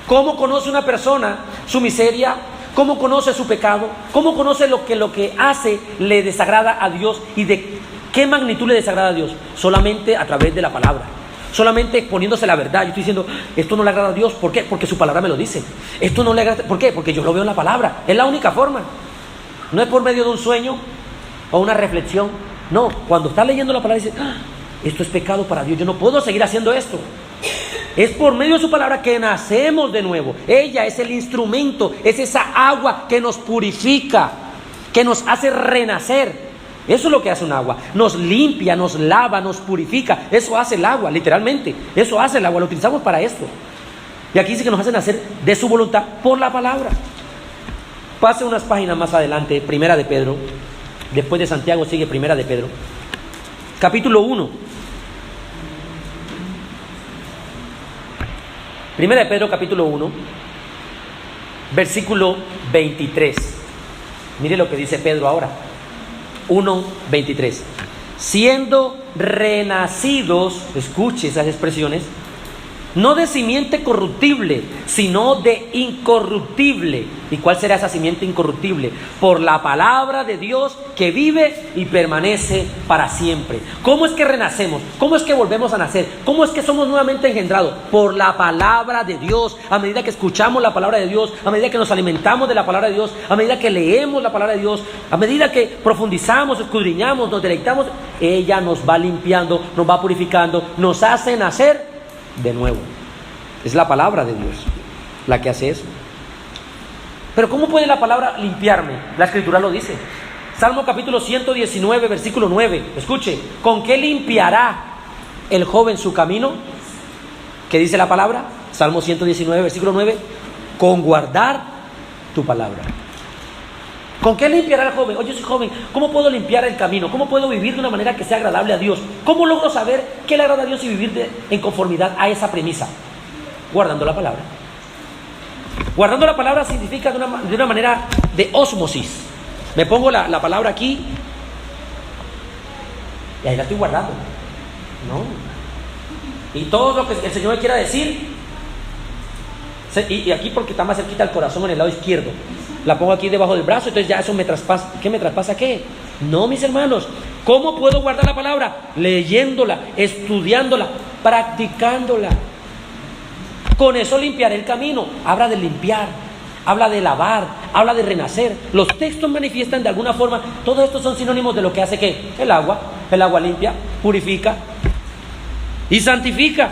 ¿Cómo conoce una persona su miseria? ¿Cómo conoce su pecado? ¿Cómo conoce lo que hace le desagrada a Dios? ¿Y de qué magnitud le desagrada a Dios? Solamente a través de la palabra. Solamente exponiéndose la verdad. Yo estoy diciendo, esto no le agrada a Dios. ¿Por qué? Porque su palabra me lo dice. Esto no le agrada. ¿Por qué? Porque yo lo veo en la palabra. Es la única forma. No es por medio de un sueño o una reflexión. No, cuando está leyendo la palabra dice, esto es pecado para Dios. Yo no puedo seguir haciendo esto. Es por medio de su palabra que nacemos de nuevo. Ella es el instrumento, es esa agua que nos purifica, que nos hace renacer. Eso es lo que hace un agua. Nos limpia, nos lava, nos purifica. Eso hace el agua, literalmente. Eso hace el agua, lo utilizamos para esto. Y aquí dice que nos hace nacer de su voluntad por la palabra. Pase unas páginas más adelante, Primera de Pedro. Después de Santiago sigue Primera de Pedro. Capítulo 1. Primera de Pedro, capítulo 1, versículo 23. Mire lo que dice Pedro ahora. 1:23. Siendo renacidos, escuche esas expresiones, no de simiente corruptible, sino de incorruptible. ¿Y cuál será esa simiente incorruptible? Por la palabra de Dios que vive y permanece para siempre. ¿Cómo es que renacemos? ¿Cómo es que volvemos a nacer? ¿Cómo es que somos nuevamente engendrados? Por la palabra de Dios. A medida que escuchamos la palabra de Dios, a medida que nos alimentamos de la palabra de Dios, a medida que leemos la palabra de Dios, a medida que profundizamos, escudriñamos, nos deleitamos, ella nos va limpiando, nos va purificando, nos hace nacer de nuevo. Es la palabra de Dios la que hace eso. Pero ¿cómo puede la palabra limpiarme? La Escritura lo dice. Salmo capítulo 119, versículo 9. Escuche, ¿con qué limpiará el joven su camino? ¿Qué dice la palabra? Salmo 119, versículo 9. Con guardar tu palabra. ¿Con qué limpiará el joven? Oye, soy joven, ¿cómo puedo limpiar el camino? ¿Cómo puedo vivir de una manera que sea agradable a Dios? ¿Cómo logro saber qué le agrada a Dios y vivir en conformidad a esa premisa? Guardando la palabra. Guardando la palabra significa de una manera de ósmosis. Me pongo la palabra aquí y ahí la estoy guardando. No. Y todo lo que el Señor me quiera decir, y aquí porque está más cerquita al corazón en el lado izquierdo, la pongo aquí debajo del brazo, entonces ya eso me traspasa. ¿Qué me traspasa qué? No, mis hermanos. ¿Cómo puedo guardar la palabra? Leyéndola, estudiándola, practicándola. Con eso limpiaré el camino. Habla de limpiar, habla de lavar, habla de renacer. Los textos manifiestan de alguna forma, todos estos son sinónimos de lo que hace ¿qué? El agua. El agua limpia, purifica y santifica.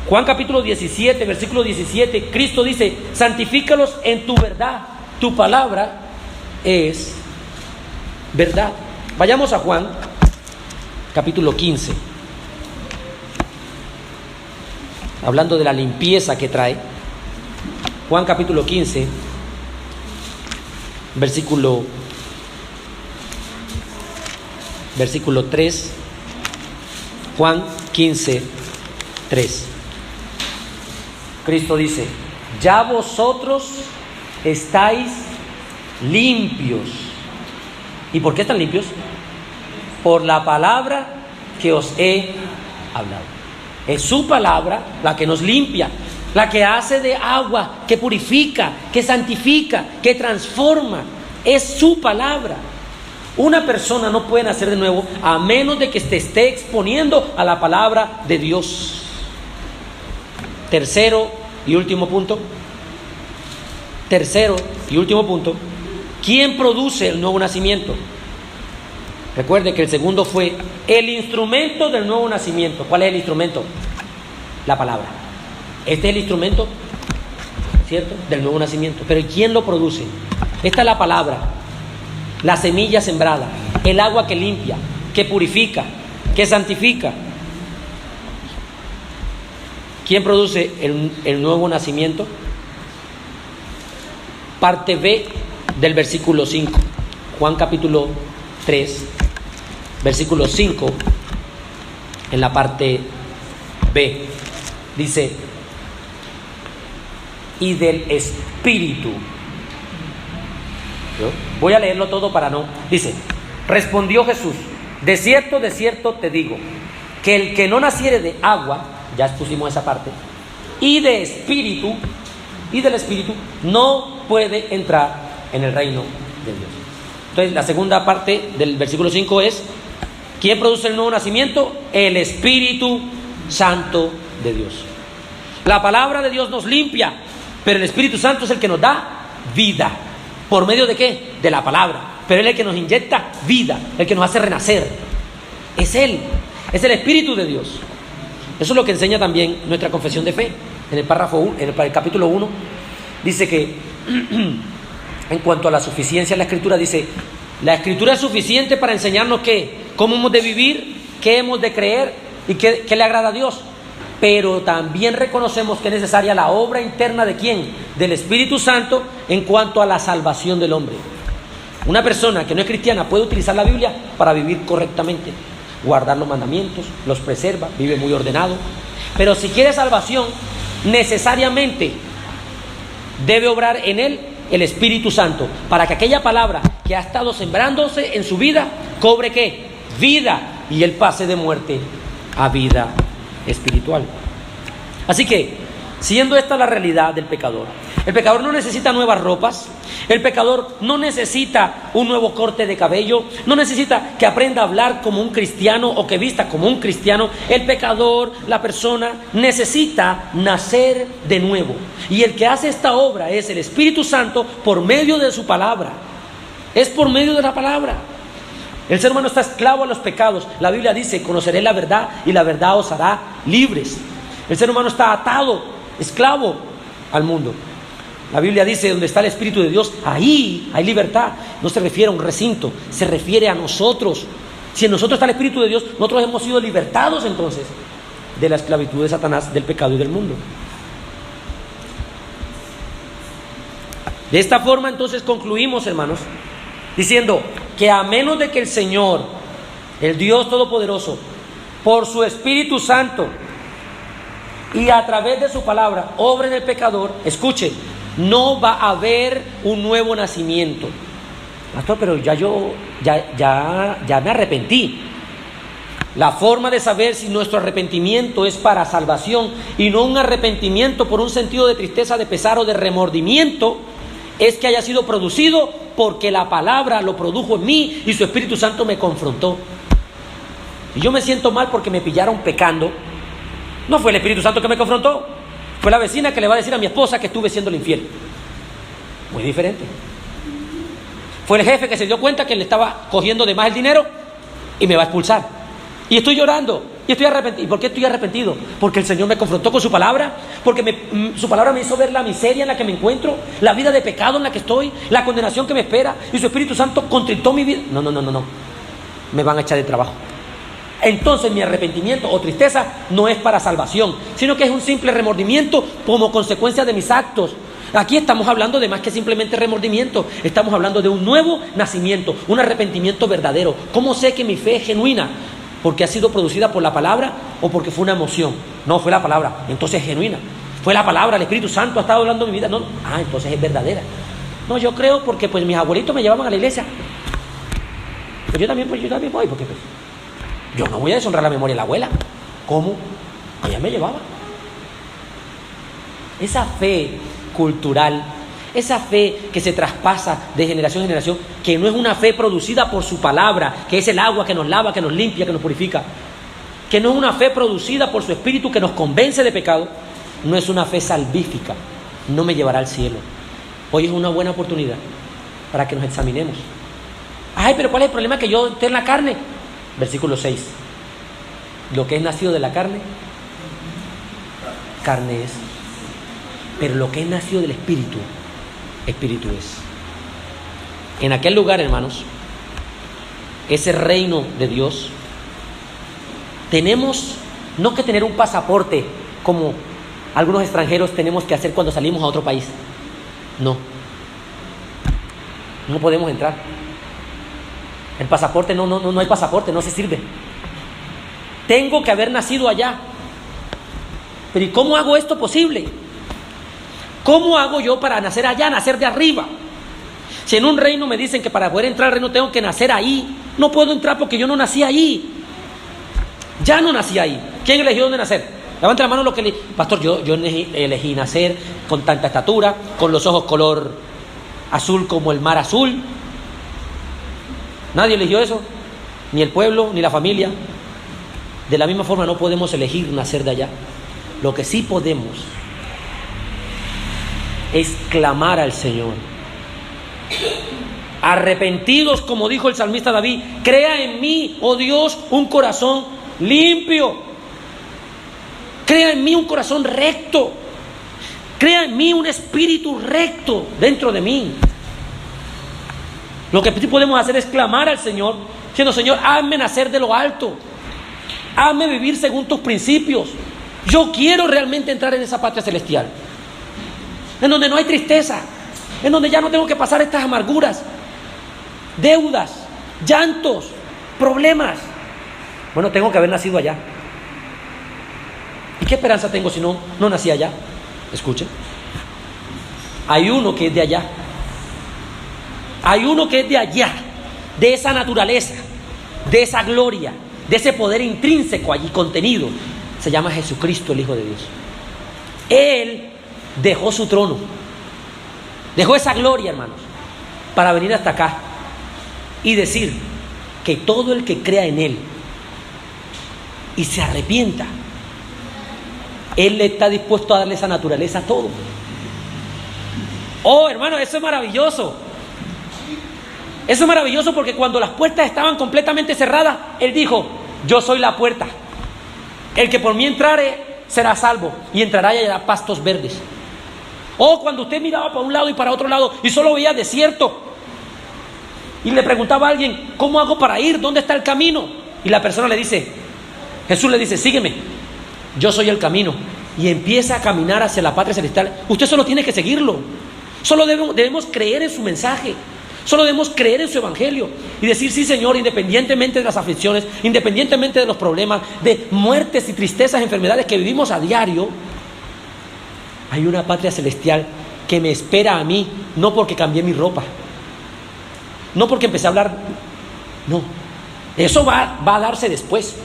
Juan capítulo 17, versículo 17, Cristo dice, santifícalos en tu verdad. Tu palabra es verdad. Vayamos a Juan, capítulo 15. Hablando de la limpieza que trae. Juan, capítulo 15, versículo 3. Juan 15, 3. Cristo dice, ya vosotros estáis limpios. ¿Y por qué están limpios? Por la palabra que os he hablado. Es su palabra la que nos limpia, la que hace de agua, que purifica, que santifica, que transforma. Es su palabra. Una persona no puede nacer de nuevo a menos de que se esté exponiendo a la palabra de Dios. Tercero y último punto. ¿Quién produce el nuevo nacimiento? Recuerde que el segundo fue el instrumento del nuevo nacimiento. ¿Cuál es el instrumento? La palabra. Este es el instrumento, ¿cierto?, del nuevo nacimiento. Pero ¿quién lo produce? Esta es la palabra, la semilla sembrada, el agua que limpia, que purifica, que santifica. ¿Quién produce el nuevo nacimiento? Parte B del versículo 5. Juan capítulo 3, versículo 5, en la parte B. dice, y del Espíritu. ¿Yo? Voy a leerlo todo para no. Dice, respondió Jesús, de cierto te digo, que el que no naciere de agua, ya expusimos esa parte, y del Espíritu, no puede entrar en el reino de Dios. Entonces, la segunda parte del versículo 5 es, ¿quién produce el nuevo nacimiento? El Espíritu Santo de Dios. La palabra de Dios nos limpia, pero el Espíritu Santo es el que nos da vida. ¿Por medio de qué? De la palabra. Pero Él es el que nos inyecta vida, el que nos hace renacer. Es Él, es el Espíritu de Dios. Eso es lo que enseña también nuestra confesión de fe. En el párrafo 1, en el capítulo 1, dice que en cuanto a la suficiencia de la Escritura, dice, la Escritura es suficiente para enseñarnos qué, cómo hemos de vivir, qué hemos de creer y qué le agrada a Dios. Pero también reconocemos que es necesaria la obra interna de ¿quién? Del Espíritu Santo en cuanto a la salvación del hombre. Una persona que no es cristiana puede utilizar la Biblia para vivir correctamente, guardar los mandamientos, los preserva, vive muy ordenado. Pero si quiere salvación, necesariamente debe obrar en él el Espíritu Santo, para que aquella palabra que ha estado sembrándose en su vida, cobre ¿qué? Vida, y él pase de muerte a vida espiritual. Así que, siendo esta la realidad del pecador, el pecador no necesita nuevas ropas, el pecador no necesita un nuevo corte de cabello, no necesita que aprenda a hablar como un cristiano o que vista como un cristiano. El pecador, la persona, necesita nacer de nuevo. Y el que hace esta obra es el Espíritu Santo por medio de su palabra. Es por medio de la palabra. El ser humano está esclavo a los pecados. La Biblia dice, conoceréis la verdad y la verdad os hará libres. El ser humano está atado, esclavo al mundo. La Biblia dice, donde está el Espíritu de Dios, ahí hay libertad. No se refiere a un recinto, se refiere a nosotros. Si en nosotros está el Espíritu de Dios, nosotros hemos sido libertados entonces de la esclavitud de Satanás, del pecado y del mundo. De esta forma entonces concluimos, hermanos, diciendo que a menos de que el Señor, el Dios Todopoderoso, por su Espíritu Santo y a través de su palabra, obre en el pecador, escuche, no va a haber un nuevo nacimiento. Pastor, pero ya me arrepentí. La forma de saber si nuestro arrepentimiento es para salvación y no un arrepentimiento por un sentido de tristeza, de pesar o de remordimiento, es que haya sido producido porque la palabra lo produjo en mí y su Espíritu Santo me confrontó. Y yo me siento mal porque me pillaron pecando. No fue el Espíritu Santo que me confrontó, fue la vecina que le va a decir a mi esposa que estuve siendo infiel. Muy diferente. Fue el jefe que se dio cuenta que le estaba cogiendo de más el dinero y me va a expulsar. Y estoy llorando y estoy arrepentido. ¿Y por qué estoy arrepentido? Porque el Señor me confrontó con su palabra, porque su palabra me hizo ver la miseria en la que me encuentro, la vida de pecado en la que estoy, la condenación que me espera, y su Espíritu Santo contritó mi vida. No. Me van a echar de trabajo. Entonces mi arrepentimiento o tristeza no es para salvación, sino que es un simple remordimiento como consecuencia de mis actos. Aquí estamos hablando de más que simplemente remordimiento, estamos hablando de un nuevo nacimiento, un arrepentimiento verdadero. ¿Cómo sé que mi fe es genuina? ¿Porque ha sido producida por la palabra o porque fue una emoción? No, fue la palabra, entonces es genuina. Fue la palabra, el Espíritu Santo ha estado hablando en mi vida. No, entonces es verdadera. No, yo creo porque pues mis abuelitos me llevaban a la iglesia. Pues yo también voy, porque pues yo no voy a deshonrar la memoria de la abuela. ¿Cómo? Ella me llevaba. Esa fe cultural, esa fe que se traspasa de generación en generación, que no es una fe producida por su palabra, que es el agua que nos lava, que nos limpia, que nos purifica, que no es una fe producida por su Espíritu que nos convence de pecado, no es una fe salvífica, no me llevará al cielo. Hoy es una buena oportunidad para que nos examinemos. Pero ¿cuál es el problema? Que yo esté en la carne. Versículo 6. Lo que es nacido de la carne, carne es. Pero lo que es nacido del Espíritu, Espíritu es. En aquel lugar, hermanos, ese reino de Dios, tenemos no que tener un pasaporte como algunos extranjeros tenemos que hacer cuando salimos a otro país. No podemos entrar. El pasaporte, no hay pasaporte, no se sirve. Tengo que haber nacido allá. Pero ¿y cómo hago esto posible? ¿Cómo hago yo para nacer allá, nacer de arriba? Si en un reino me dicen que para poder entrar al reino tengo que nacer ahí, no puedo entrar porque yo no nací ahí. Ya no nací ahí. ¿Quién eligió dónde nacer? Levante la mano lo que pastor, yo elegí nacer con tanta estatura, con los ojos color azul como el mar azul. Nadie eligió eso, ni el pueblo, ni la familia. De la misma forma no podemos elegir nacer de allá. Lo que sí podemos es clamar al Señor. Arrepentidos, como dijo el salmista David, crea en mí, oh Dios, un corazón limpio. Crea en mí un corazón recto. Crea en mí un espíritu recto dentro de mí. Lo que sí podemos hacer es clamar al Señor, diciendo: Señor, hazme nacer de lo alto. Hazme vivir según tus principios. Yo quiero realmente entrar en esa patria celestial, en donde no hay tristeza, en donde ya no tengo que pasar estas amarguras, deudas, llantos, problemas. Bueno, tengo que haber nacido allá. ¿Y qué esperanza tengo si no nací allá? Escuchen. Hay uno que es de allá. Hay uno que es de allá, de esa naturaleza, de esa gloria, de ese poder intrínseco allí contenido. Se llama Jesucristo, el Hijo de Dios. Él dejó su trono, dejó esa gloria, hermanos, para venir hasta acá y decir que todo el que crea en Él y se arrepienta, Él le está dispuesto a darle esa naturaleza a todo. Oh, hermano, eso es maravilloso. Eso es maravilloso, porque cuando las puertas estaban completamente cerradas, Él dijo: yo soy la puerta. El que por mí entrare será salvo, y entrará y hallará pastos verdes. Oh, cuando usted miraba para un lado y para otro lado y solo veía desierto, y le preguntaba a alguien: ¿cómo hago para ir? ¿Dónde está el camino? Y la persona le dice, Jesús le dice: sígueme, yo soy el camino. Y empieza a caminar hacia la patria celestial. Usted solo tiene que seguirlo. Solo debemos creer en su mensaje. Solo debemos creer en su evangelio y decir: sí, Señor, independientemente de las aflicciones, independientemente de los problemas, de muertes y tristezas, enfermedades que vivimos a diario, hay una patria celestial que me espera a mí, no porque cambié mi ropa, no porque empecé a hablar, no, eso va a darse después.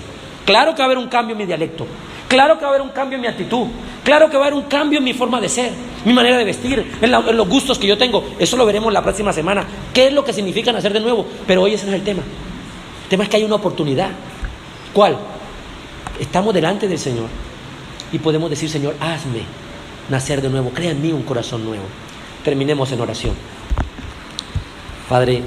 Claro que va a haber un cambio en mi dialecto, claro que va a haber un cambio en mi actitud, claro que va a haber un cambio en mi forma de ser, mi manera de vestir, en los gustos que yo tengo. Eso lo veremos la próxima semana. ¿Qué es lo que significa nacer de nuevo? Pero hoy ese no es el tema. El tema es que hay una oportunidad. ¿Cuál? Estamos delante del Señor y podemos decir: Señor, hazme nacer de nuevo. Crea en mí un corazón nuevo. Terminemos en oración. Padre,